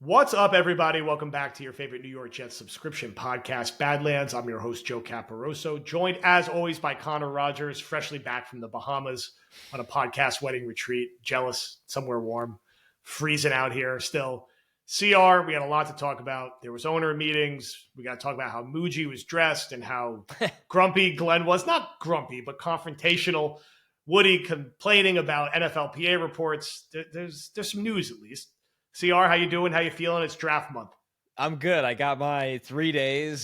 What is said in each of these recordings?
What's up, everybody? Welcome back to your favorite New York Jets subscription podcast, Badlands. I'm your host, Joe Caporoso, joined as always by Connor Rogers, freshly back from the Bahamas on a podcast wedding retreat. Jealous, somewhere warm, freezing out here still. CR, we had a lot to talk about. There was owner meetings. We got to talk about how Muji was dressed and how grumpy Glenn was. Not grumpy, but confrontational. Woody complaining about NFLPA reports. There's some news at least. CR, how you doing? How you feeling? It's draft month. I'm good. I got my 3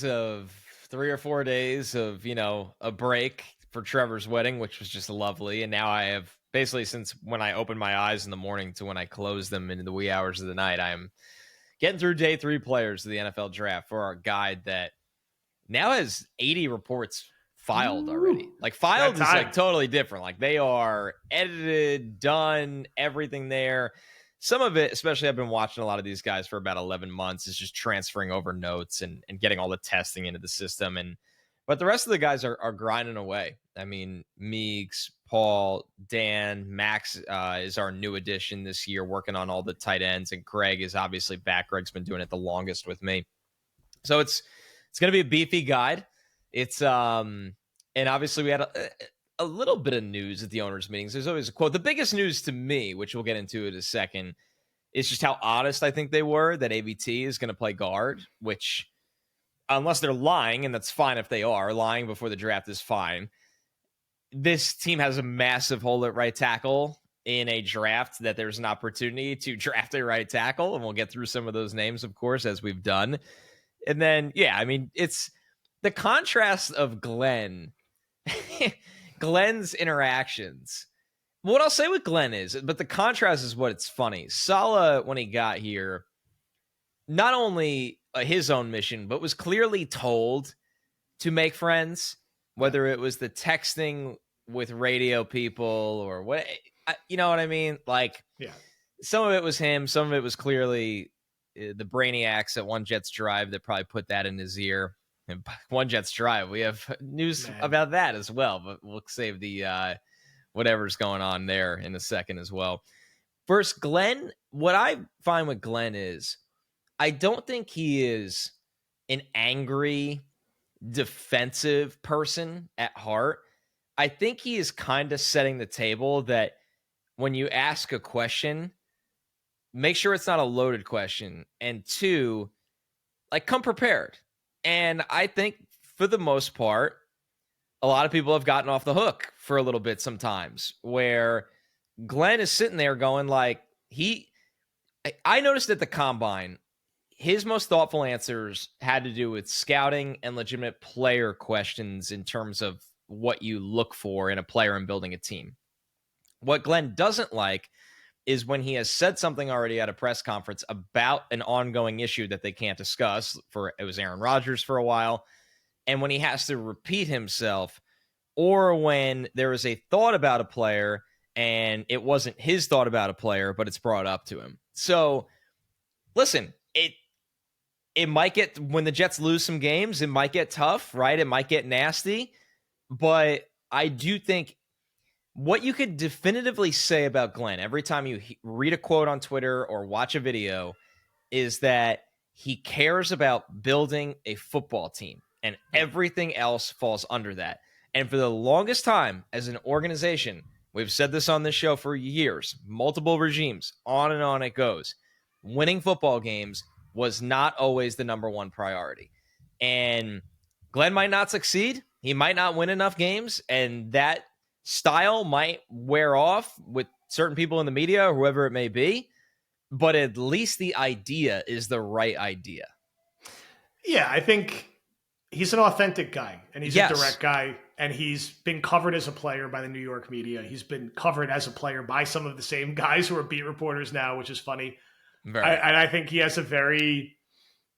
or 4 days of, a break for Trevor's wedding, which was just lovely. And now I have basically, since when I opened my eyes in the morning to when I close them into the wee hours of the night, I'm getting through day 3 players of the NFL draft for our guide that now has 80 reports filed already. Like filed is like totally different. Like they are edited, done, everything there. Some of it, especially I've been watching a lot of these guys for about 11 months, is just transferring over notes and getting all the testing into the system. But the rest of the guys are grinding away. I mean, Meeks, Paul, Dan, Max is our new addition this year, working on all the tight ends. And Greg is obviously back. Greg's been doing it the longest with me. So it's going to be a beefy guide. It's and obviously we had a little bit of news at the owners' meetings. There's always a quote. The biggest news to me, which we'll get into in a second, is just how honest I think they were that AVT is going to play guard, which, unless they're lying, and that's fine if they are, lying before the draft is fine. This team has a massive hole at right tackle in a draft that there's an opportunity to draft a right tackle, and we'll get through some of those names, of course, as we've done. And then, it's the contrast of Glenn's interactions. What I'll say with Glenn is, but the contrast is what it's funny. Saleh, when he got here, not only his own mission, but was clearly told to make friends, whether it was the texting with radio people or what, you know what I mean? Like, yeah. Some of it was him. Some of it was clearly the brainiacs at One Jets Drive that probably put that in his ear. And One Jets Drive, we have news about that as well, but we'll save the whatever's going on there in a second as well. First, Glenn, what I find with Glenn is I don't think he is an angry, defensive person at heart. I think he is kind of setting the table that when you ask a question, make sure it's not a loaded question. And 2, like, come prepared. And I think for the most part, a lot of people have gotten off the hook for a little bit sometimes, where Glenn is sitting there going like, I noticed at the combine, his most thoughtful answers had to do with scouting and legitimate player questions in terms of what you look for in a player and building a team. What Glenn doesn't like is when he has said something already at a press conference about an ongoing issue that they can't discuss. It was Aaron Rodgers for a while. And when he has to repeat himself, or when there is a thought about a player and it wasn't his thought about a player, but it's brought up to him. So listen, it might get, when the Jets lose some games, it might get tough, right? It might get nasty, but I do think what you could definitively say about Glenn every time you read a quote on Twitter or watch a video is that he cares about building a football team, and everything else falls under that. And for the longest time as an organization, we've said this on this show for years, multiple regimes, on and on it goes. Winning football games was not always the number one priority. And Glenn might not succeed. He might not win enough games, and that style might wear off with certain people in the media or whoever it may be, but at least the idea is the right idea. Yeah, I think he's an authentic guy, and he's a direct guy, and he's been covered as a player by the New York media. He's been covered as a player by some of the same guys who are beat reporters now, which is funny. And I think he has a very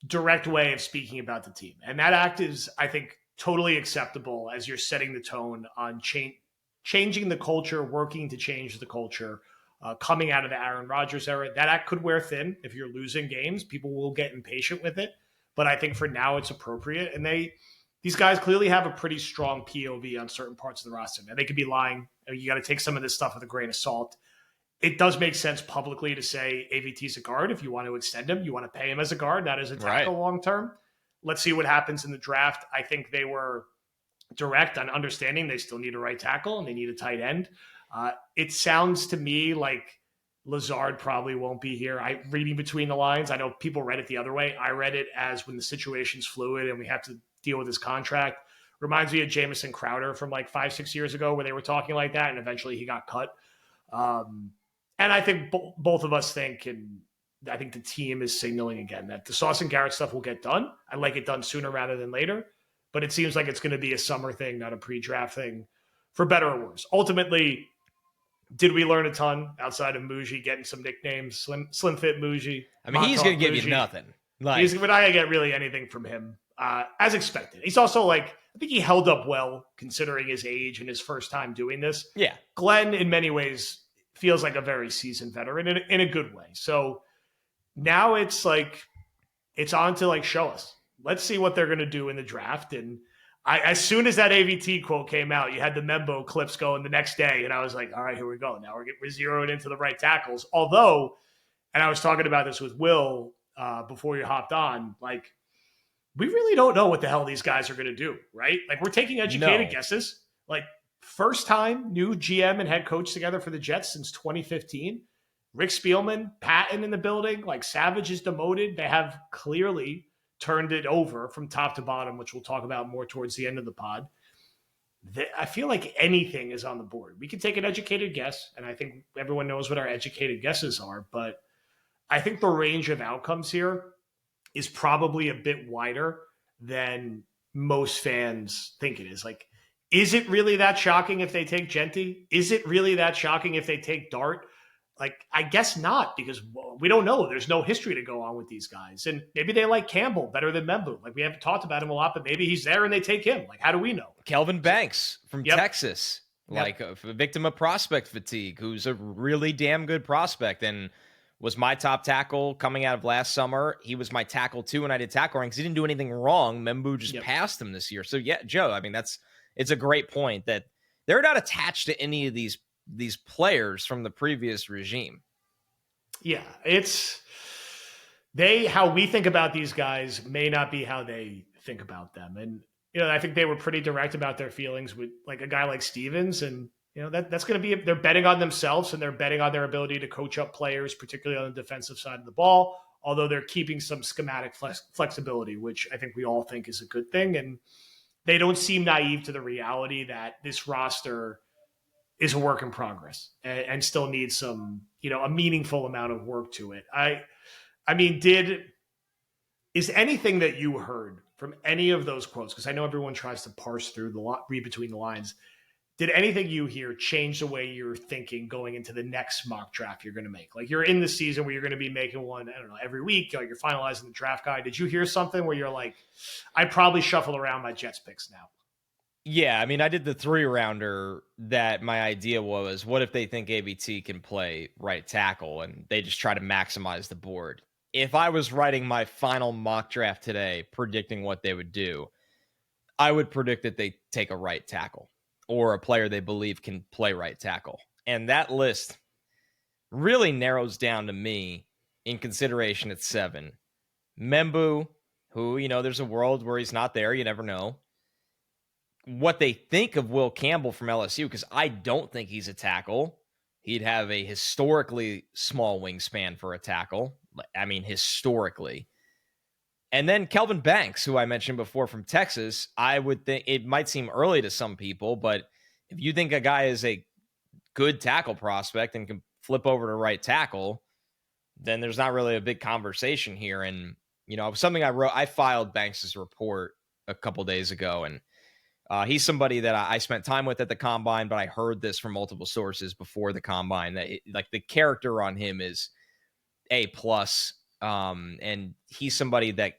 direct way of speaking about the team. And that act is, I think, totally acceptable as you're setting the tone on changing the culture, working to change the culture, coming out of the Aaron Rodgers era. That act could wear thin. If you're losing games, people will get impatient with it. But I think for now it's appropriate. And these guys clearly have a pretty strong POV on certain parts of the roster. Now, they could be lying. I mean, you got to take some of this stuff with a grain of salt. it does make sense publicly to say AVT's a guard. If you want to extend him, you want to pay him as a guard, not as a tackle long term. Let's see what happens in the draft. I think they were direct on understanding they still need a right tackle and they need a tight end. It sounds to me like Lazard probably won't be here. Reading between the lines, I know people read it the other way. I read it as when the situation's fluid and we have to deal with his contract. Reminds me of Jamison Crowder from like 5-6 years ago where they were talking like that and eventually he got cut. And I think both of us think, and I think the team is signaling again that the Sauce and Garrett stuff will get done. I'd like it done sooner rather than later, but it seems like it's going to be a summer thing, not a pre-draft thing, for better or worse. Ultimately, did we learn a ton outside of Muji getting some nicknames? Slim Fit Muji. I mean, he's going to give you nothing. We're not going to get really anything from him, as expected. He's also like, I think he held up well considering his age and his first time doing this. Yeah. Glenn, in many ways, feels like a very seasoned veteran in a good way. So now it's like, it's on to like show us. Let's see what they're going to do in the draft. And as soon as that AVT quote came out, you had the Membo clips going the next day. And I was like, all right, here we go. Now we're zeroing into the right tackles. Although, and I was talking about this with Will before you hopped on, like, we really don't know what the hell these guys are going to do, right? Like, we're taking educated guesses. Like, first time new GM and head coach together for the Jets since 2015. Rick Spielman, Patton in the building. Like, Savage is demoted. They have clearly turned it over from top to bottom, which we'll talk about more towards the end of the pod. I feel like anything is on the board. We can take an educated guess, and I think everyone knows what our educated guesses are, but I think the range of outcomes here is probably a bit wider than most fans think it is. Like, is it really that shocking if they take Genty? Is it really that shocking if they take Dart? Like, I guess not, because we don't know. There's no history to go on with these guys. And maybe they like Campbell better than Membu. Like, we haven't talked about him a lot, but maybe he's there and they take him. Like, how do we know? Kelvin Banks from Texas, like a victim of prospect fatigue, who's a really damn good prospect and was my top tackle coming out of last summer. He was my tackle too when I did tackle rankings. He didn't do anything wrong. Membu just passed him this year. So yeah, Joe, I mean, it's a great point that they're not attached to any of these players from the previous regime. Yeah, how we think about these guys may not be how they think about them. And, I think they were pretty direct about their feelings with like a guy like Stevens. And, that's going to be, they're betting on themselves and they're betting on their ability to coach up players, particularly on the defensive side of the ball, although they're keeping some schematic flexibility, which I think we all think is a good thing. And they don't seem naive to the reality that this roster is a work in progress and still needs some, a meaningful amount of work to it. I mean, is anything that you heard from any of those quotes, because I know everyone tries to parse through read between the lines, did anything you hear change the way you're thinking going into the next mock draft you're going to make? Like, you're in the season where you're going to be making one, I don't know, every week, like you're finalizing the draft guide. Did you hear something where you're like, I'd probably shuffle around my Jets picks now? Yeah, I mean, I did the 3-rounder that my idea was, what if they think AVT can play right tackle and they just try to maximize the board? If I was writing my final mock draft today, predicting what they would do, I would predict that they take a right tackle or a player they believe can play right tackle. And that list really narrows down to me in consideration at 7. Membu, who, there's a world where he's not there. You never know. What they think of Will Campbell from LSU, because I don't think he's a tackle. He'd have a historically small wingspan for a tackle. I mean, historically. And then Kelvin Banks, who I mentioned before from Texas, I would think it might seem early to some people, but if you think a guy is a good tackle prospect and can flip over to right tackle, then there's not really a big conversation here. And, something I filed Banks's report a couple days ago, and he's somebody that I spent time with at the combine, but I heard this from multiple sources before the combine that the character on him is A+. And he's somebody that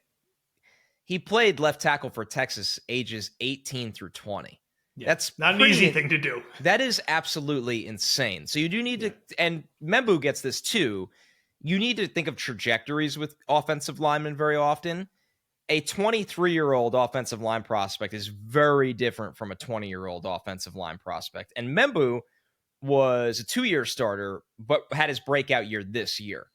he played left tackle for Texas ages 18 through 20. Yeah, that's not an easy thing to do. That is absolutely insane. So you do need to, and Membu gets this too. You need to think of trajectories with offensive linemen very often. A 23-year-old offensive line prospect is very different from a 20-year-old offensive line prospect. And Membu was a 2-year starter, but had his breakout year this year.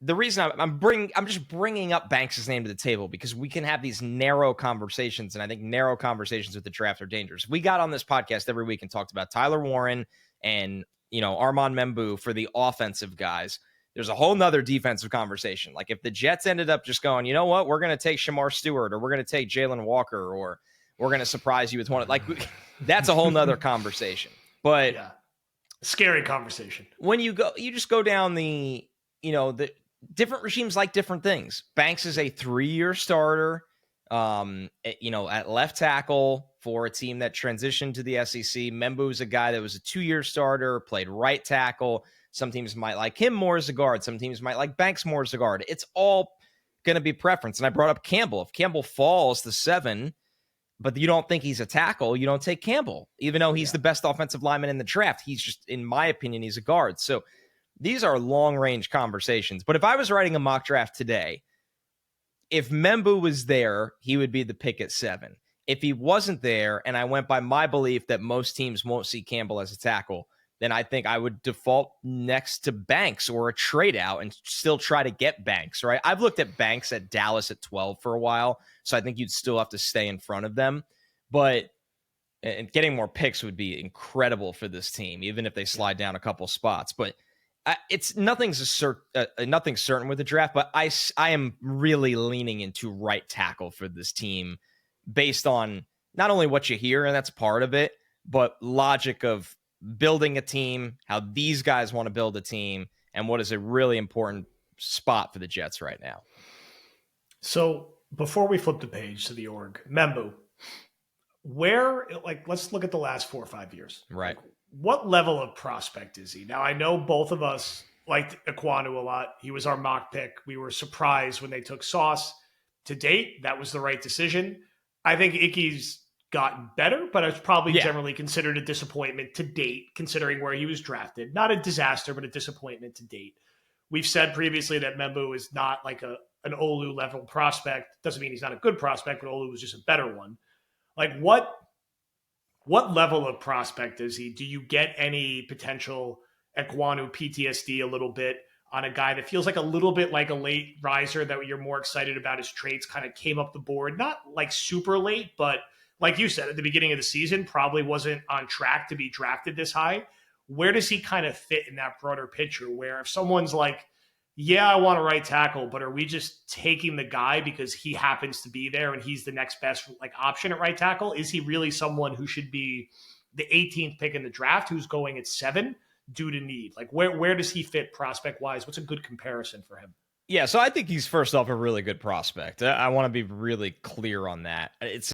The reason I'm just bringing up Banks' name to the table because we can have these narrow conversations, and I think narrow conversations with the draft are dangerous. We got on this podcast every week and talked about Tyler Warren and Armand Membu for the offensive guys. There's a whole nother defensive conversation. Like if the Jets ended up just going, you know what, we're going to take Shamar Stewart, or we're going to take Jalen Walker, or we're going to surprise you with one. That's a whole nother conversation. But yeah, scary conversation. When you just go down the different regimes like different things. Banks is a 3-year starter, at left tackle for a team that transitioned to the SEC. Membu is a guy that was a 2-year starter, played right tackle. Some teams might like him more as a guard. Some teams might like Banks more as a guard. It's all going to be preference. And I brought up Campbell. If Campbell falls to 7, but you don't think he's a tackle, you don't take Campbell, even though he's the best offensive lineman in the draft. He's just, in my opinion, he's a guard. So these are long-range conversations. But if I was writing a mock draft today, if Membu was there, he would be the pick at 7. If he wasn't there, and I went by my belief that most teams won't see Campbell as a tackle, then I think I would default next to Banks or a trade out and still try to get Banks, right? I've looked at Banks at Dallas at 12 for a while, so I think you'd still have to stay in front of them. But and getting more picks would be incredible for this team, even if they slide down a couple spots. But it's nothing's certain with the draft, but I am really leaning into right tackle for this team based on not only what you hear, and that's part of it, but logic of building a team, how these guys want to build a team, and what is a really important spot for the Jets right now. So before we flip the page to the org, Membu, let's look at the last 4 or 5 years. Right. What level of prospect is he? Now, I know both of us liked Ekwonu a lot. He was our mock pick. We were surprised when they took Sauce. To date, that was the right decision. I think Icky's gotten better, but it's probably generally considered a disappointment to date, considering where he was drafted. Not a disaster, but a disappointment to date. We've said previously that Membu is not like an Olu level prospect. Doesn't mean he's not a good prospect, but Olu was just a better one. Like what level of prospect is he? Do you get any potential Ekwonu PTSD a little bit on a guy that feels like a little bit like a late riser that you're more excited about his traits kind of came up the board? Not like super late, but like you said, at the beginning of the season, probably wasn't on track to be drafted this high. Where does he kind of fit in that broader picture where if someone's like, yeah, I want a right tackle, but are we just taking the guy because he happens to be there and he's the next best option at right tackle? Is he really someone who should be the 18th pick in the draft who's going at 7 due to need? Like where does he fit prospect wise? What's a good comparison for him? Yeah, so I think he's first off a really good prospect. I want to be really clear on that. It's